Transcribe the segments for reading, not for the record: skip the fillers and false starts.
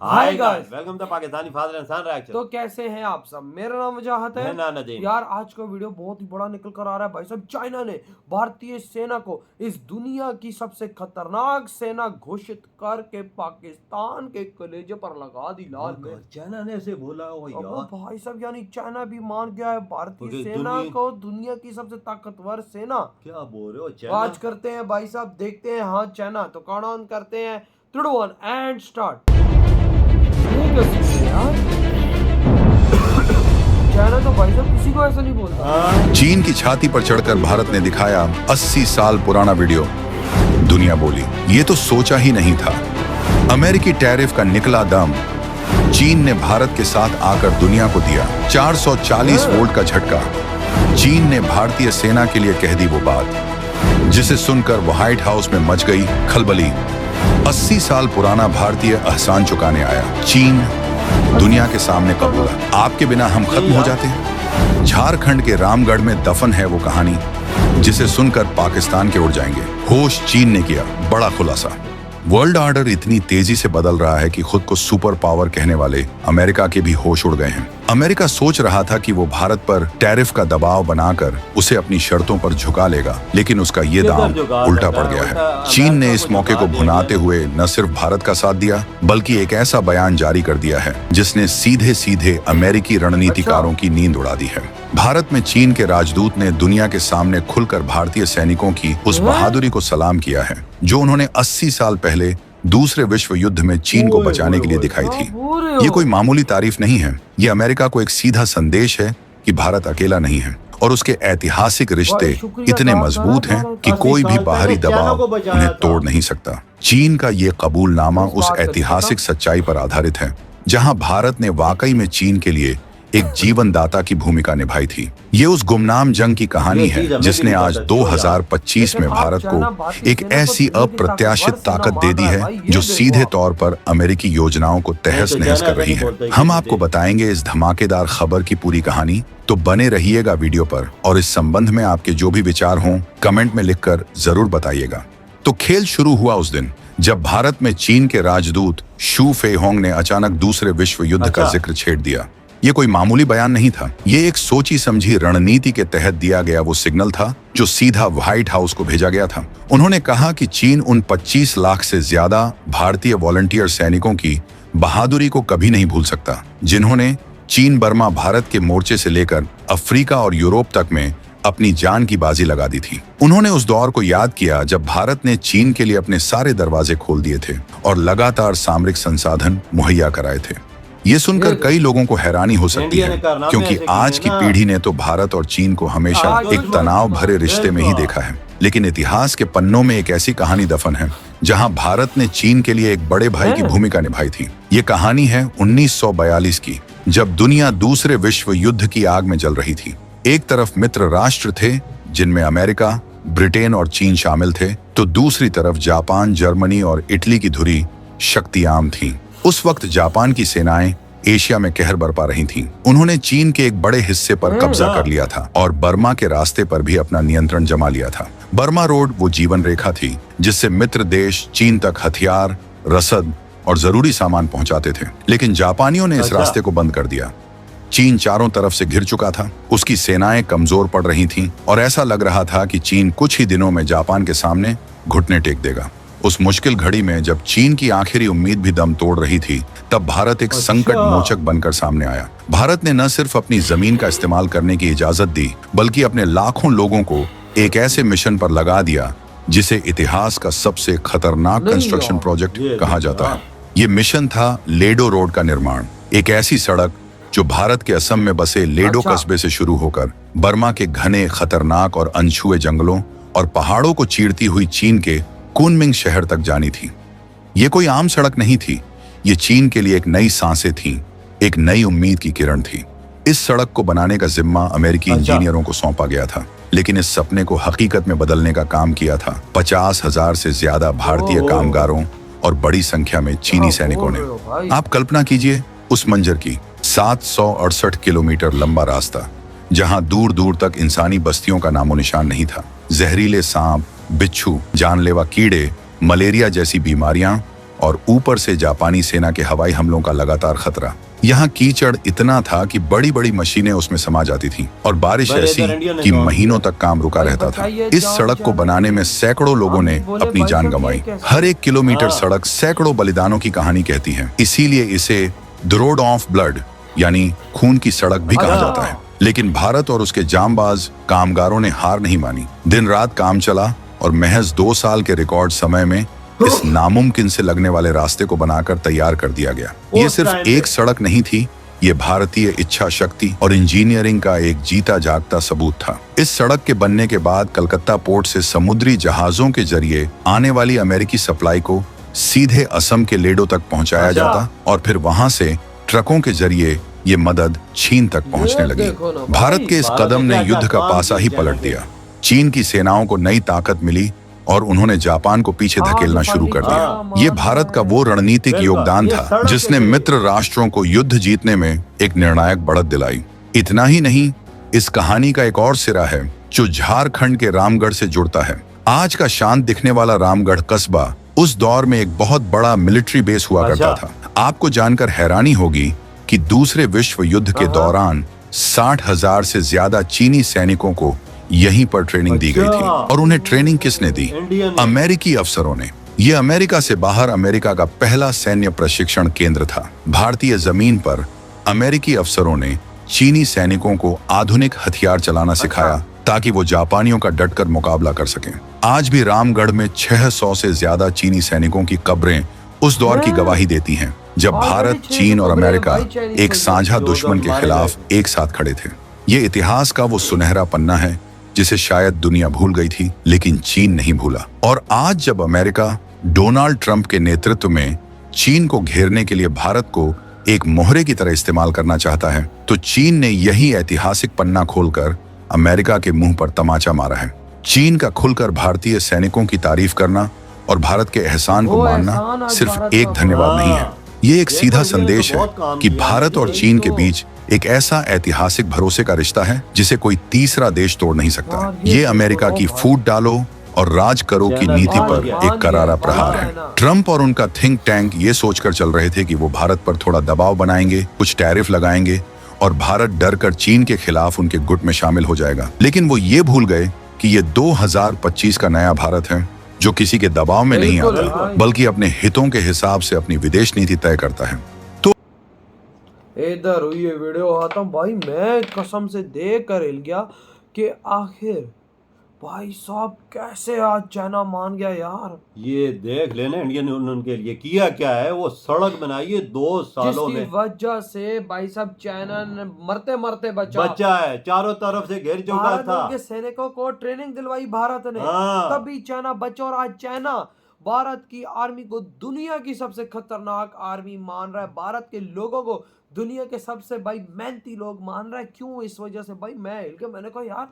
Hi guys, welcome to Pakistani father इंसान reaction. तो कैसे हैं आप सब। मेरा नाम वजाहत है। मैं नाम नदीम। यार आज का वीडियो बहुत ही बड़ा निकल कर आ रहा है भाई साहब। चाइना ने भारतीय सेना को इस दुनिया की सबसे खतरनाक सेना घोषित करके पाकिस्तान के कलेजे पर लगा दी लाल में। चाइना ने ऐसे बोला हो अब यार। भाई साहब यानी चाइना भी मान गया है भारतीय ओके, सेना को दुनिया की सबसे ताकतवर सेना। क्या बोल रहे हो तो चाइना? आज करते हैं भाई साहब, देखते हैं हाँ चाइना तो काउंट ऑन करते हैं 3 2 1 एंड स्टार्ट। चाइना तो भाई साहब किसी को ऐसा नहीं बोलता। चीन की छाती पर चढ़कर भारत ने दिखाया 80 साल पुराना वीडियो। दुनिया बोली ये तो सोचा ही नहीं था। अमेरिकी टैरिफ का निकला दम चीन ने भारत के साथ आकर दुनिया को दिया 440 वोल्ट का झटका। चीन ने भारतीय सेना के लिए कह दी वो बात जिसे सुनकर व्हाइट हाउस में मच गई खलबली। 80 साल पुराना भारतीय एहसान चुकाने आया। चीन दुनिया के सामने कबूला, आपके बिना हम खत्म हो जाते। झारखंड के रामगढ़ में दफन है वो कहानी जिसे सुनकर पाकिस्तान के उड़ जाएंगे। होश चीन ने किया बड़ा खुलासा। वर्ल्ड ऑर्डर इतनी तेजी से बदल रहा है कि खुद को सुपर पावर कहने वाले अमेरिका के भी होश उड़ गए हैं। अमेरिका सोच रहा था कि वो भारत पर टैरिफ का दबाव बनाकर उसे अपनी शर्तों पर झुका लेगा, लेकिन उसका ये दांव उल्टा पड़ गया है। चीन ने इस मौके को भुनाते हुए न सिर्फ भारत का साथ दिया बल्कि एक ऐसा बयान जारी कर दिया है जिसने सीधे सीधे अमेरिकी रणनीतिकारों की नींद उड़ा दी है। भारत में चीन के राजदूत ने दुनिया के सामने खुलकर भारतीय सैनिकों की उस बहादुरी को सलाम किया है जो उन्होंने 80 साल पहले दूसरे विश्व युद्ध में चीन को बचाने के लिए दिखाई थी। ये कोई मामूली तारीफ नहीं है, ये अमेरिका को एक सीधा संदेश है कि भारत अकेला नहीं है और उसके ऐतिहासिक रिश्ते इतने मजबूत हैं कि कोई भी बाहरी दबाव उन्हें तोड़ नहीं सकता। चीन का ये कबूलनामा उस ऐतिहासिक सच्चाई पर आधारित है जहां भारत ने वाकई में चीन के लिए एक जीवनदाता की भूमिका निभाई थी। ये उस गुमनाम जंग की कहानी है जिसने आज 2025 में भारत को एक ऐसी अप्रत्याशित ताकत दे दी है जो सीधे तौर पर अमेरिकी योजनाओं को तहस नहस कर रही है। हम आपको बताएंगे इस धमाकेदार खबर की पूरी कहानी, तो बने रहिएगा वीडियो पर और इस संबंध में आपके जो भी विचार हों कमेंट में लिखकर जरूर बताइएगा। तो खेल शुरू हुआ उस दिन जब भारत में चीन के राजदूत शू फेहोंग ने अचानक दूसरे विश्व युद्ध का जिक्र छेड़ दिया। ये कोई मामूली बयान नहीं था, ये एक सोची समझी रणनीति के तहत दिया गया वो सिग्नल था जो सीधा व्हाइट हाउस को भेजा गया था। उन्होंने कहा कि चीन उन 25 लाख से ज्यादा भारतीय वॉलंटियर सैनिकों की बहादुरी को कभी नहीं भूल सकता जिन्होंने चीन बर्मा भारत के मोर्चे से लेकर अफ्रीका और यूरोप तक में अपनी जान की बाजी लगा दी थी। उन्होंने उस दौर को याद किया जब भारत ने चीन के लिए अपने सारे दरवाजे खोल दिए थे और लगातार सामरिक संसाधन मुहैया कराए थे। ये सुनकर कई लोगों को हैरानी हो सकती है क्योंकि आज की पीढ़ी ने तो भारत और चीन को हमेशा एक तनाव भरे रिश्ते में ही देखा है, लेकिन इतिहास के पन्नों में एक ऐसी कहानी दफन है जहां भारत ने चीन के लिए एक बड़े भाई की भूमिका निभाई थी। ये कहानी है 1942 की, जब दुनिया दूसरे विश्व युद्ध की आग में जल रही थी। एक तरफ मित्र राष्ट्र थे जिनमें अमेरिका, ब्रिटेन और चीन शामिल थे, तो दूसरी तरफ जापान, जर्मनी और इटली की धुरी शक्तियां थीं। उस वक्त जापान की सेनाएं एशिया में कहर बरपा रही थीं। उन्होंने चीन के एक बड़े हिस्से पर कब्जा कर लिया था और बर्मा के रास्ते पर भी अपना नियंत्रण जमा लिया था। बर्मा रोड वो जीवन रेखा थी जिससे मित्र देश चीन तक हथियार, रसद और जरूरी सामान पहुंचाते थे, लेकिन जापानियों ने इस रास्ते को बंद कर दिया। चीन चारों तरफ से घिर चुका था, उसकी सेनाएं कमजोर पड़ रही थीं और ऐसा लग रहा था कि चीन कुछ ही दिनों में जापान के सामने घुटने टेक देगा। उस मुश्किल घड़ी में जब चीन की आखिरी उम्मीद भी दम तोड़ रही थी, तब भारत एक संकट मोचक बनकर सामने आया। भारत ने न सिर्फ अपनी जमीन का इस्तेमाल करने की इजाजत दी बल्कि अपने लाखों लोगों को एक ऐसे मिशन पर लगा दिया जिसे इतिहास का सबसे खतरनाक कंस्ट्रक्शन प्रोजेक्ट कहा जाता है। ये मिशन था लेडो रोड का निर्माण, एक ऐसी सड़क जो भारत के असम में बसे लेडो कस्बे से शुरू होकर बर्मा के घने, खतरनाक और अनछुए जंगलों और पहाड़ों को चीरती हुई चीन के कुनमिंग शहर तक जानी थी। ये कोई आम सड़क नहीं थी, ये चीन के लिए एक नई सांसें थीं, एक नई उम्मीद की किरण थी। इस सड़क को बनाने का जिम्मा अमेरिकी इंजीनियरों को सौंपा गया था, लेकिन इस सपने को हकीकत में बदलने का काम किया था 50,000 से ज्यादा भारतीय कामगारों और बड़ी संख्या में चीनी सैनिकों ने। आप कल्पना कीजिए उस मंजर की, 768 किलोमीटर लंबा रास्ता जहां दूर दूर तक इंसानी बस्तियों का नामो निशान नहीं था। जहरीले सांप, बिच्छू, जानलेवा कीड़े, मलेरिया जैसी बीमारियां और ऊपर से जापानी सेना के हवाई हमलों का लगातार खतरा। यहाँ कीचड़ इतना था कि बड़ी बड़ी मशीनें उसमें समा जाती थीं और बारिश ऐसी कि महीनों तक काम रुका रहता था। इस सड़क को बनाने में सैकड़ों लोगों ने अपनी जान गंवाई। हर 1 किलोमीटर सड़क सैकड़ों बलिदानों की कहानी कहती है। इसीलिए इसे द रोड ऑफ ब्लड यानी खून की सड़क भी कहा जाता है। लेकिन भारत और उसके जांबाज कामगारों ने हार नहीं मानी। दिन रात काम चला और महज 2 साल के रिकॉर्ड समय में इस नामुमकिन से लगने वाले रास्ते को बनाकर तैयार कर दिया गया। ये सिर्फ एक सड़क नहीं थी, ये भारतीय इच्छा शक्ति और इंजीनियरिंग का एक जीता जागता सबूत था। इस सड़क के बनने के बाद कलकत्ता पोर्ट से समुद्री जहाजों के जरिए आने वाली अमेरिकी सप्लाई को सीधे असम के लेडो तक पहुंचाया जाता और फिर वहां से ट्रकों के जरिए ये मदद चीन तक पहुंचने लगी। भारत के इस कदम ने युद्ध का पासा ही पलट दिया। चीन की सेनाओं को नई ताकत मिली और उन्होंने जापान को पीछे धकेलना शुरू कर दिया। ये भारत का वो रणनीतिक योगदान था जिसने मित्र राष्ट्रों को युद्ध जीतने में एक निर्णायक बढ़त दिलाई। इतना ही नहीं, इस कहानी का एक और सिरा है जो झारखंड के रामगढ़ से जुड़ता है। आज का शांत दिखने वाला रामगढ़ कस्बा उस दौर में एक बहुत बड़ा मिलिट्री बेस हुआ करता था। आपको जानकर हैरानी होगी कि दूसरे विश्व युद्ध के दौरान 60,000 से ज्यादा चीनी सैनिकों को यहीं पर ट्रेनिंग दी गई थी। और उन्हें ट्रेनिंग किसने दी? अमेरिकी अफसरों ने। यह अमेरिका से बाहर अमेरिका का पहला सैन्य प्रशिक्षण केंद्र था। भारतीय जमीन पर अमेरिकी अफसरों ने चीनी सैनिकों को आधुनिक हथियार चलाना सिखाया ताकि वो जापानियों का डटकर मुकाबला कर सकें। आज भी रामगढ़ में 600 से ज्यादा चीनी सैनिकों की कब्रें उस दौर की गवाही देती हैं जब भारत, चीन और अमेरिका एक साझा दुश्मन के खिलाफ एक साथ खड़े थे। ये इतिहास का वो सुनहरा पन्ना है जिसे शायद दुनिया भूल गई थी, लेकिन चीन नहीं भूला। और आज जब अमेरिका डोनाल्ड ट्रंप के नेतृत्व में चीन को घेरने के लिए भारत को एक मोहरे की तरह इस्तेमाल करना चाहता है, तो चीन ने यही ऐतिहासिक पन्ना खोलकर अमेरिका के मुंह पर तमाचा मारा है। चीन का खुलकर भारतीय सैनिकों की तारीफ करना और भारत के एहसान को मानना सिर्फ एक धन्यवाद नहीं है, ये एक सीधा संदेश है कि भारत और चीन के बीच एक ऐसा ऐतिहासिक भरोसे का रिश्ता है जिसे कोई तीसरा देश तोड़ नहीं सकता। ये अमेरिका की फूट डालो और राज करो की नीति पर एक करारा प्रहार है। ट्रंप और उनका थिंक टैंक ये सोचकर चल रहे थे कि वो भारत पर थोड़ा दबाव बनाएंगे, कुछ टैरिफ लगाएंगे और भारत डर कर चीन के खिलाफ उनके गुट में शामिल हो जाएगा। लेकिन वो ये भूल गए कि ये 2025 का नया भारत है जो किसी के दबाव में नहीं आता, बल्कि अपने हितों के हिसाब से अपनी विदेश नीति तय करता है। तो इधर हुई ये वीडियो आता हूँ भाई, मैं कसम से देख कर हिल गया कि आखिर भाई साहब कैसे आज चाइना मान गया यार। ये देख लेना इंडियन यूनियन के लिए किया क्या है। वो सड़क बनाई है 2 सालों में, जिसकी वजह से भाई साहब चाइना ने मरते मरते बचा है, चारों तरफ से घेर चुका भारत था। के सैनिकों को ट्रेनिंग दिलवाई भारत ने, हाँ। तभी चाइना बचा। और आज चाइना भारत की आर्मी को दुनिया की सबसे खतरनाक आर्मी मान रहा है, भारत के लोगों को दुनिया के सबसे भाई मेहनती लोग मान रहा है। क्यों? इस वजह से भाई मैं हिल के मैंने कहा यार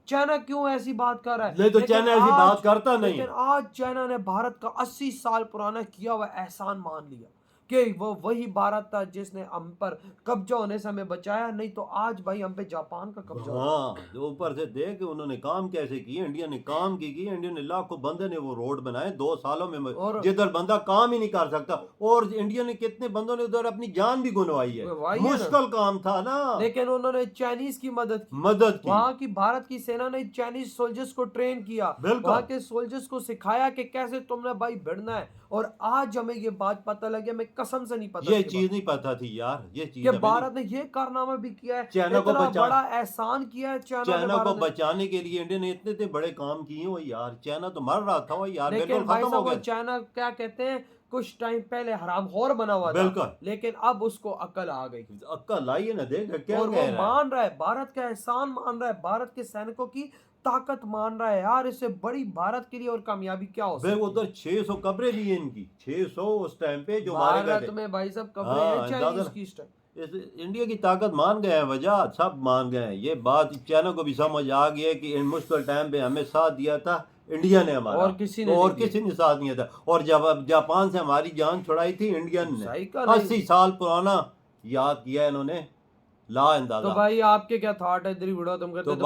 चाइना क्यों ऐसी बात कर रहा है। नहीं तो चाइना ऐसी बात करता नहीं। लेकिन आज चाइना ने भारत का 80 साल पुराना किया हुआ एहसान मान लिया कि वो वही भारत था जिसने हम पर कब्जा होने से हमें बचाया, नहीं तो आज भाई हम पे जापान का कब्जा। हाँ, जो ऊपर से देख उन्होंने काम कैसे किए। इंडिया ने काम की इंडिया ने लाखों बंदे ने वो रोड बनाए 2 सालों में, जिधर बंदा काम ही नहीं कर सकता। और इंडिया ने कितने बंदों ने उधर अपनी जान भी गुनवाई है, मुश्किल काम था ना। लेकिन उन्होंने चाइनीज की मदद की। वहाँ की भारत की सेना ने चाइनीज सोल्जर्स को ट्रेन किया, वहाँ के सोल्जर्स को सिखाया कि कैसे तुमने भाई भिड़ना है। और आज हमें ये बात पता लगी, हमें कसम से नहीं पता, ये चीज नहीं पता थी यार। ये चीज कि भारत ने ये कारनामा भी किया है, चाइना को बड़ा एहसान किया है चाइना को बचाने के लिए। इंडिया ने इतने बड़े काम किए हो यार। चाइना तो मर रहा था वो यार, लेकिन भाई साहब चाइना क्या कहते हैं, कुछ टाइम पहले हरामखोर बना हुआ था, लेकिन अब उसको अकल आ गई। अकल आई है ना, देख क्या और वो मान रहा है, भारत का एहसान मान रहा है, भारत के सैनिकों की ताकत मान रहा है। यार इससे बड़ी भारत के लिए और कामयाबी क्या हो सकती है। उधर 600 कब्रें ली इनकी, 600 उस टाइम पे जो भारत में भाई साहब कब्रें हैं चाइनीज की इस टाइम। इंडिया की ताकत मान गए हैं, वजह सब मान गए हैं। ये बात चाइना को भी समझ आ गई है कि इन मुश्किल टाइम पे हमें साथ दिया था इंडिया ने हमारा, और किसी ने साथ नहीं दिया था। और जब जापान से हमारी जान छुड़ाई थी इंडियन ने, 80 साल पुराना याद किया इन्होंने, ला अंदाजा। तो भाई आपके क्या थॉट है इधर वीडियो तुम करते तो